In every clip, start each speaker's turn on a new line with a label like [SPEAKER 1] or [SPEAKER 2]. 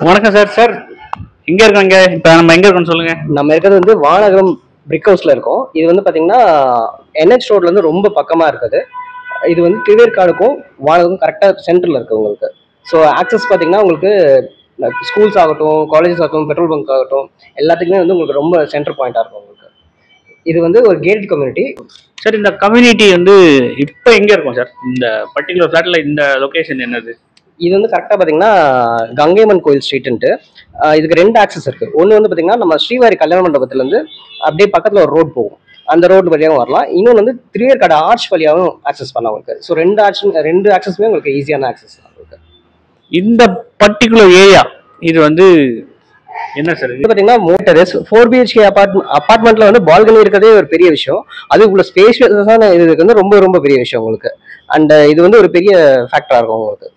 [SPEAKER 1] வணக்கம் sir. Sir எங்க இருக்கோங்க? இப்போ நம்ம எங்க இருக்கோம்னு சொல்லுங்க.
[SPEAKER 2] நம்ம இருக்கிறது வந்து வானகரம் பிரிக் ஹவுஸ்ல இருக்கோம். இது வந்து பாத்தீங்கன்னா NH ரோட்ல இருந்து ரொம்ப பக்கமா இருக்குது. இது வந்து திருவேற்காடுக்கும் வானகரம் கரெக்டா சென்டர்ல இருக்கு உங்களுக்கு. ஸோ ஆக்சஸ் பாத்தீங்கன்னா உங்களுக்கு ஸ்கூல்ஸ் ஆகட்டும், காலேஜஸ் ஆகட்டும், பெட்ரோல் பங்க் ஆகட்டும், எல்லாத்துக்குமே வந்து உங்களுக்கு ரொம்ப சென்டர் பாயிண்டா இருக்கும் உங்களுக்கு. இது வந்து ஒரு கேட்டட் கம்யூனிட்டி.
[SPEAKER 1] சார் இந்த கம்யூனிட்டி வந்து இப்போ எங்க இருக்கும் சார்? இந்த பர்டிகுலர் ஃபிளாட்ல இந்த லொகேஷன் என்னது?
[SPEAKER 2] இது வந்து கரெக்டாக பார்த்தீங்கன்னா கங்கைமன் கோயில் ஸ்ட்ரீட்ன்ட்டு இதுக்கு ரெண்டு ஆக்சஸ் இருக்குது. ஒன்று வந்து பார்த்தீங்கன்னா நம்ம ஸ்ரீவாரி கல்யாண மண்டபத்துலேருந்து அப்படியே பக்கத்தில் ஒரு ரோடு போகும், அந்த ரோடு வழியாகவும் வரலாம். இன்னொன்று வந்து திருவேற்காடு ஆர்ச் வழியாகவும் ஆக்சஸ் பண்ணலாம் உங்களுக்கு. ஸோ ரெண்டு ஆக்சஸுமே உங்களுக்கு ஈஸியான ஆக்சஸ் தான் உங்களுக்கு.
[SPEAKER 1] இந்த பர்டிகுலர் ஏரியா இது வந்து என்ன சார்?
[SPEAKER 2] இது பார்த்தீங்கன்னா மோட்டர்ஸ் 4 BHK அப்பார்ட்மெண்ட்ல வந்து பால்கனி இருக்கிறதே ஒரு பெரிய விஷயம். அது உள்ள ஸ்பேஷியஸான இதுக்கு வந்து ரொம்ப ரொம்ப பெரிய விஷயம் உங்களுக்கு. அண்ட் இது வந்து ஒரு பெரிய ஃபேக்டராக இருக்கும் உங்களுக்கு.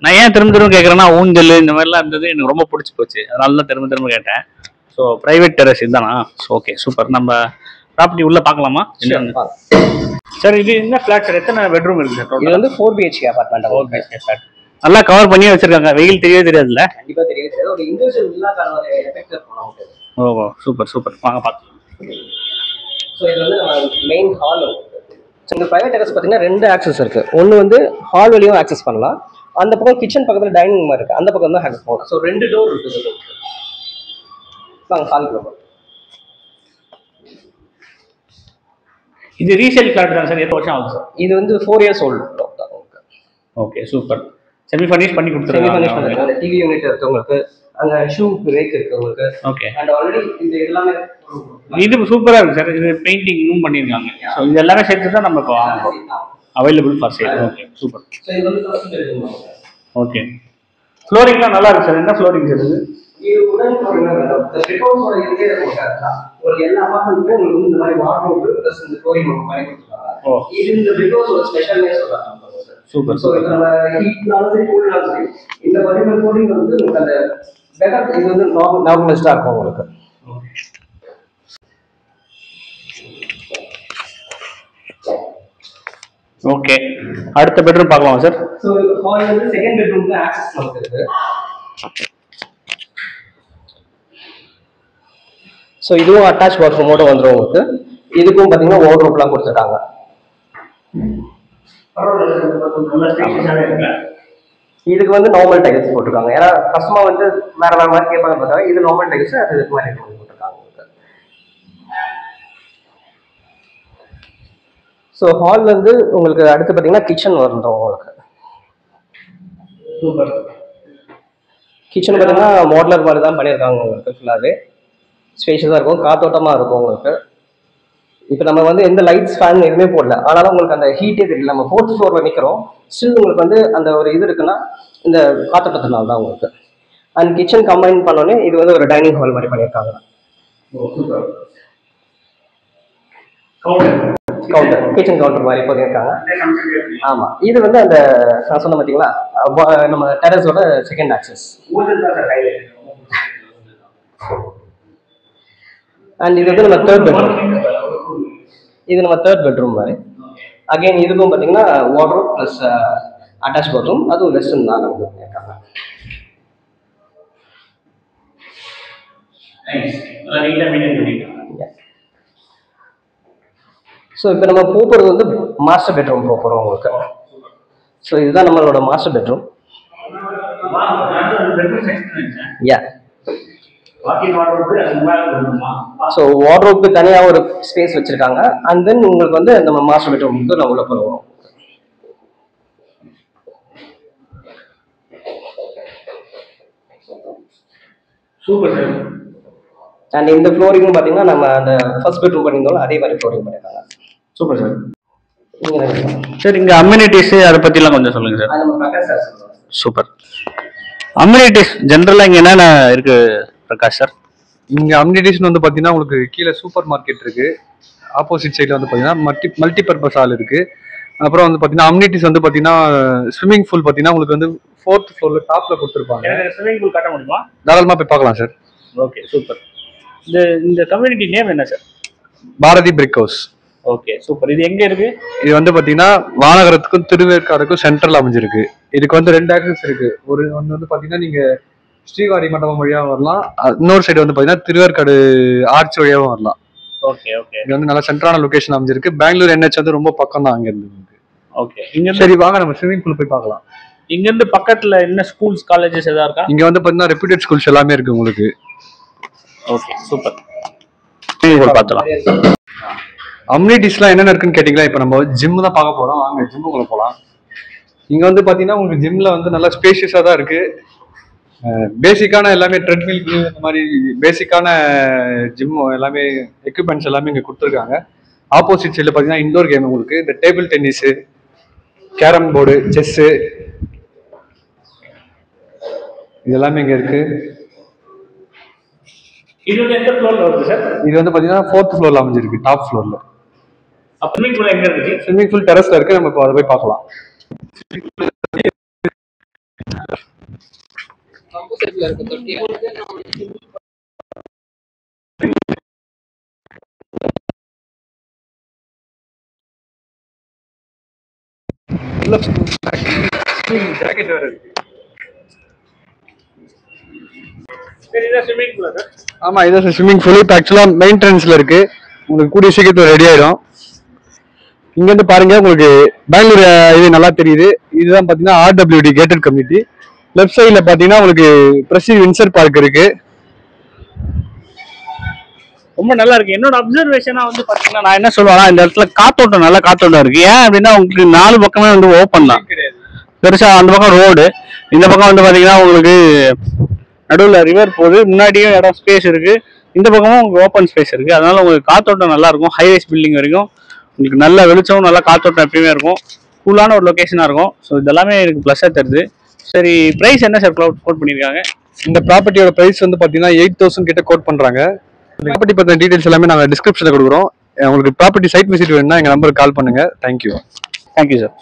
[SPEAKER 1] நான் ஏன் திரும்ப கேட்குறேன்னா, ஊஞ்சல் இந்த மாதிரிலாம் இருந்தது எனக்கு ரொம்ப பிடிச்சி போச்சு, அதனால தான் திரும்ப கேட்டேன். ஸோ ப்ரைவேட் டெரஸ் இதுதானா? So okay, super. நம்ம ப்ராப்பர்ட்டி உள்ள பார்க்கலாமா? சார் இது என்ன ஃபிளாட் சார்? எத்தனை பெட்ரூம் இருக்கு சார்?
[SPEAKER 2] இது வந்து 4 BHK அப்பார்ட்மெண்ட்.
[SPEAKER 1] 4 BHK flat. நல்லா கவர் பண்ணி வச்சிருக்காங்க. வெயில் தெரியாதுல்ல?
[SPEAKER 2] கண்டிப்பா தெரியாது. ஒரு இண்டிவிஜுவல் வில்லாக்கான ஒரு எஃபெக்ட் இருக்கும் நமக்கு.
[SPEAKER 1] ஓ சூப்பர் சூப்பர், வாங்க பார்க்கலாம்.
[SPEAKER 2] ஸோ இது வந்து நம்ம மெயின் ஹால். ஸோ இந்த ப்ரைவேட் டெரஸ் பார்த்தீங்கன்னா ரெண்டு ஆக்சஸ் இருக்கு. ஒன்று வந்து ஹால் வழியும் ஆக்சஸ் பண்ணலாம், அந்த பக்கம் கிச்சன் பக்கத்தில் டைனிங் மாதிரி இருக்கு, அந்த பக்கம் தான் ஆக்சஸ் பண்ணலாம். ஸோ ரெண்டு டோர் இருக்குது. நாங்கள் ஹால் போகிறோம்.
[SPEAKER 1] இது ரீசேல் ஃபிளாட் தான் சார்? எத்தனை வருஷம் ஆகுது சார்?
[SPEAKER 2] இது வந்து 4 years ஓல்டு தான் உங்களுக்கு.
[SPEAKER 1] Okay super. செமி ஃபர்னிஷ் பண்ணி கொடுத்துருக்காங்க.
[SPEAKER 2] டிவி யூனிட் இருக்கு உங்களுக்கு, அங்க ஷூ ரேக் இருக்கு உங்களுக்கு.
[SPEAKER 1] ஓகே.
[SPEAKER 2] அண்ட் ஆல்ரெடி இந்த எல்லாமே
[SPEAKER 1] இது சூப்பரா இருக்கு சார். இது பெயிண்டிங்கும் பண்ணிருக்காங்க. ஸோ இது எல்லாமே சேர்த்து தான் நம்ம இப்போ available for sale. Okay super.
[SPEAKER 2] So இது வந்து ஃபர்ஸ்ட் பெட்ரூம்.
[SPEAKER 1] ஓகே. ஃப்ளோரிங்லாம் நல்லா இருக்கு சார். என்ன ஃப்ளோரிங் சார் இது?
[SPEAKER 2] இது உடன் ஃப்ளோரிங் தான். இந்த ரிப்போர்ட்ஸோட இதுவே உங்களுக்கு ஒரு எல்லா அபார்ட்மெண்ட்டுமே உங்களுக்கு வந்து இந்த மாதிரி வார்ட்ரோப் ப்ளஸ் இந்த ஃப்ளோரிங் பண்ணி கொடுத்துருக்காங்க. இது இந்த ரிப்போர்ட்ஸோட ஸ்பெஷல்னே சொல்லலாம்.
[SPEAKER 1] சூப்பர்.
[SPEAKER 2] ஸோ இது நம்ம ஹீட்னாலும் சரி கூல்னாலும் சரி இந்த பர்டிகுலர் ஃப்ளோரிங் வந்து உங்களுக்கு அந்த பெட்டர் இது வந்து நார்மலைஸ்டாக இருக்கும் உங்களுக்கு.
[SPEAKER 1] ஓகே, அடுத்த பெட்ரூம் பார்க்கலாம் சார்.
[SPEAKER 2] ஸோ ஹால் வந்து செகண்ட் பெட்ரூம்க்கு ஆக்சஸ் நமக்கு இருக்கு. ஸோ இதுவும் அட்டாச் பாத்ரூமோட வந்துடும் உங்களுக்கு. இதுக்கும் பார்த்தீங்கன்னா வார்ட்ரோப்லாம் கொடுத்துருக்காங்க. இதுக்கு வந்து நார்மல் டைல்ஸ் போட்டிருக்காங்க. ஏன்னா கஸ்டமர் வந்து வேற வேற மாதிரி கேட்பாங்க பார்த்தா இது நார்மல் டைல்ஸ், அது இது மாதிரி போட்டிருக்காங்க உங்களுக்கு. ஸோ ஹால் வந்து உங்களுக்கு அடுத்து பார்த்தீங்கன்னா கிச்சன் வந்துடும் உங்களுக்கு. சூப்பர். கிச்சன் பார்த்தீங்கன்னா மாடலர் மாதிரி தான் பண்ணியிருக்காங்க உங்களுக்கு. ஃபுல்லாகவே ஸ்பேஷியஸாக இருக்கும், காத்தோட்டமாக இருக்கும் உங்களுக்கு. இப்போ நம்ம வந்து எந்த லைட்ஸ் ஃபேன் எதுவுமே போடல, ஆனாலும் உங்களுக்கு அந்த ஹீட்டே தெரியல. நம்ம 4th floor நிற்கிறோம், ஸ்டில் உங்களுக்கு வந்து அந்த ஒரு இது இருக்குன்னா இந்த காத்தோட்டத்தினால தான் உங்களுக்கு. அண்ட் கிச்சன் கம்பைன் பண்ணோன்னே இது வந்து ஒரு டைனிங் ஹால் மாதிரி பண்ணியிருக்காங்க. கவுண்டர், கிச்சன் கவுண்டர் மாதிரி பண்ணியிருக்காங்க. ஆமாம், இது வந்து அந்த நான் சொன்ன பார்த்தீங்களா நம்ம டெரஸோட செகண்ட் ஆக்சஸ். அண்ட் இது வந்து நம்ம தேர்ட் பெட்ரூம். இது நம்ம தேர்ட் பெட்ரூம் மாதிரி. அகைன் இதுக்கும் பார்த்தீங்கன்னா வார்ட்ரோப் ப்ளஸ் அட்டாச் பாத்ரூம், அதுவும் வெஸ்டர்ன் தான் நமக்கு பண்ணியிருக்காங்க. ஸோ இப்போ நம்ம போகிறது வந்து மாஸ்டர் பெட்ரூம் போகிறோம் உங்களுக்கு. ஸோ இதுதான் நம்மளோட மாஸ்டர் பெட்ரூம். யா. ஸோ வார்ட்ரோப்க்கு தனியாக ஒரு ஸ்பேஸ் வச்சிருக்காங்க. அண்ட் தென் உங்களுக்கு வந்து நம்ம மாஸ்டர் பெட்ரூமுக்கு நான் உள்ள போகிறோம்.
[SPEAKER 1] Super sir.
[SPEAKER 2] அண்ட் இந்த ஃப்ளோரிங்கும் பார்த்தீங்கன்னா நம்ம அந்த ஃபர்ஸ்ட் பெட்ரூம் பண்ணியிருந்தோம் அதே மாதிரி ஃப்ளோரிங் பண்ணியிருக்காங்க.
[SPEAKER 1] Super sir. சார் இங்கே அம்யூனிட்டிஸ் அதை பற்றிலாம் கொஞ்சம் சொல்லுங்கள் சார். சூப்பர். அம்யூனிட்டிஸ் ஜென்ரலாக இங்கே என்னென்ன இருக்கு பிரகாஷ் சார்?
[SPEAKER 3] இங்கே அம்யூனிட்டிஸ்னு வந்து பார்த்தீங்கன்னா உங்களுக்கு கீழே சூப்பர் மார்க்கெட் இருக்கு, ஆப்போசிட் சைடில் வந்து பார்த்தீங்கன்னா மல்டி பர்பஸ் ஹால் இருக்கு. அப்புறம் வந்து பார்த்தீங்கன்னா அம்யூனிட்டிஸ் வந்து பார்த்தீங்கன்னா ஸ்விம்மிங் பூல் பார்த்தீங்கன்னா உங்களுக்கு வந்து 4th floor டாப்ல கொடுத்துருப்பாங்க.
[SPEAKER 1] ஸ்விம்மிங் பூல் காட்ட முடியுமா?
[SPEAKER 3] தாராளமாக போய் பார்க்கலாம் சார்.
[SPEAKER 1] Okay super. இந்த கம்யூனிட்டி நேம் என்ன சார்?
[SPEAKER 3] பாரதி பிரிக் ஹவுஸ்.
[SPEAKER 1] Okay super. இது எங்க இருக்கு?
[SPEAKER 3] இது வந்து பாத்தீங்கன்னா வானகரத்துக்கும் திருவேற்காடுக்கும் சென்ட்ரல் அமைஞ்சிருக்கு. இதுக்கு வந்து 2 ஆக்சஸ் இருக்கு. ஒன்னு வந்து பாத்தீங்கன்னா நீங்க ஸ்ரீவாரி மண்டபம் வழியாகவும் வரலாம். இன்னொரு சைடு வந்து பார்த்தீங்கன்னா திருவேற்காடு ஆர்ச் வழியாகவும் வரலாம்.
[SPEAKER 1] Okay okay.
[SPEAKER 3] இது வந்து நல்ல சென்ட்ரான லொகேஷன் அமைஞ்சிருக்கு. பெங்களூர் NH வந்து ரொம்ப பக்கம் தான் அங்கேருந்து.
[SPEAKER 1] ஓகே. இங்க
[SPEAKER 3] சரி வாங்க நம்ம ஸ்விமிங் பூல் போய் பார்க்கலாம்.
[SPEAKER 1] இங்க இருந்து பக்கத்துல என்ன ஸ்கூல்ஸ் காலேஜஸ் ஏதாவது இருக்கா?
[SPEAKER 3] இங்க வந்து பார்த்தீங்கன்னா ரெப்யூட்டட் ஸ்கூல்ஸ் எல்லாமே இருக்கு உங்களுக்கு.
[SPEAKER 1] Okay super. ஸ்விமிங் பூல் பார்த்தலாம்.
[SPEAKER 3] அம்யூனிட்டிஸ்லாம் என்னென்ன இருக்குன்னு கேட்டிங்களா? இப்போ நம்ம ஜிம் தான் பார்க்க போகிறோம். வாங்க ஜிம்முக்குள்ள போகலாம். இங்கே வந்து பார்த்தீங்கன்னா உங்களுக்கு ஜிம்மில் வந்து நல்லா ஸ்பேஷியஸாக தான் இருக்குது. பேசிக்கான எல்லாமே ட்ரெட்மில் இந்த மாதிரி பேசிக்கான ஜிம் எல்லாமே எக்யூப்மெண்ட்ஸ் எல்லாமே இங்கே கொடுத்துருக்காங்க. ஆப்போசிட் சைடில் பார்த்தீங்கன்னா இண்டோர் கேம் உங்களுக்கு இந்த table tennis, carrom board, chess இது எல்லாமே இங்கே இருக்குது.
[SPEAKER 1] இது வந்து எந்த ஃப்ளோர்ல வருது சார்?
[SPEAKER 3] இது வந்து பார்த்தீங்கன்னா 4th ஃப்ளோரில் அமைஞ்சிருக்கு, டாப் ஃப்ளோரில்.
[SPEAKER 1] ஸ்விமிங் பூல் எங்க இருக்கு?
[SPEAKER 3] ஸ்விமிங் பூல் டெரஸ்ல இருக்கு. நம்ம இப்போ அதை போய் பார்க்கலாம். ஜாக்கெட் வேற இருக்கு.
[SPEAKER 1] சரி இத ஸ்விமிங் பூல் சார்?
[SPEAKER 3] ஆமா இது ஸ்விமிங் பூல். இப்போ ஆக்சுவலா மெயின்டெனன்ஸ்ல இருக்கு. உங்களுக்கு கூடிய சீக்கிரத்தில் ரெடி ஆயிடும். இங்க இருந்து பாருங்க உங்களுக்கு பெங்களூர் இது நல்லா தெரியுது. இதுதான் பாத்தீங்கன்னா RWD கேட்டட் கம்யூனிட்டி. லெஃப்ட் சைட்ல பாத்தீங்கன்னா உங்களுக்கு பிரசிட் வின்சர் பார்க் இருக்கு.
[SPEAKER 1] ரொம்ப நல்லா இருக்கு. என்னோட அப்சர்வேஷனா வந்து பாத்தீங்கன்னா நான் என்ன சொல்லுவேன்னா இந்த இடத்துல காத்தோட்டம் நல்லா காத்தோட்டம் இருக்கு. ஏன் அப்படின்னா உங்களுக்கு 4 பக்கமே வந்து ஓப்பன் தான். பெருசா அந்த பக்கம் ரோடு, இந்த பக்கம் வந்து பாத்தீங்கன்னா உங்களுக்கு நடுவில் ரிவர் போகுது, முன்னாடியும் இடம் ஸ்பேஸ் இருக்கு, இந்த பக்கமும் உங்களுக்கு ஓப்பன் ஸ்பேஸ் இருக்கு. அதனால உங்களுக்கு காத்தோட்டம் நல்லா இருக்கும். ஹைவேஸ் பில்டிங் வரைக்கும் உங்களுக்கு நல்ல வெளிச்சம், நல்லா காத்தோட்டம் எப்பயுமே இருக்கும். கூலான ஒரு லொக்கேஷனா இருக்கும். ஸோ இதெல்லாமே எனக்கு ப்ளஸ்ஸாக தருது. சரி ப்ரைஸ் என்ன சார் கோட் பண்ணியிருக்காங்க?
[SPEAKER 3] இந்த ப்ராப்பர்ட்டியோட ப்ரைஸ் வந்து பாத்தீங்கன்னா 8,000 கிட்ட கோட் பண்றாங்க. ப்ராப்பர்ட்டி பத்தின டீடைல்ஸ் எல்லாமே நாங்கள் டிஸ்கிரிப்ஷன்ல கொடுக்குறோம். உங்களுக்கு ப்ராப்பர்ட்டி சைட் விசிட் வேணும்னா எங்க நம்பருக்கு கால் பண்ணுங்க. தேங்க்யூ.
[SPEAKER 1] Thank you sir.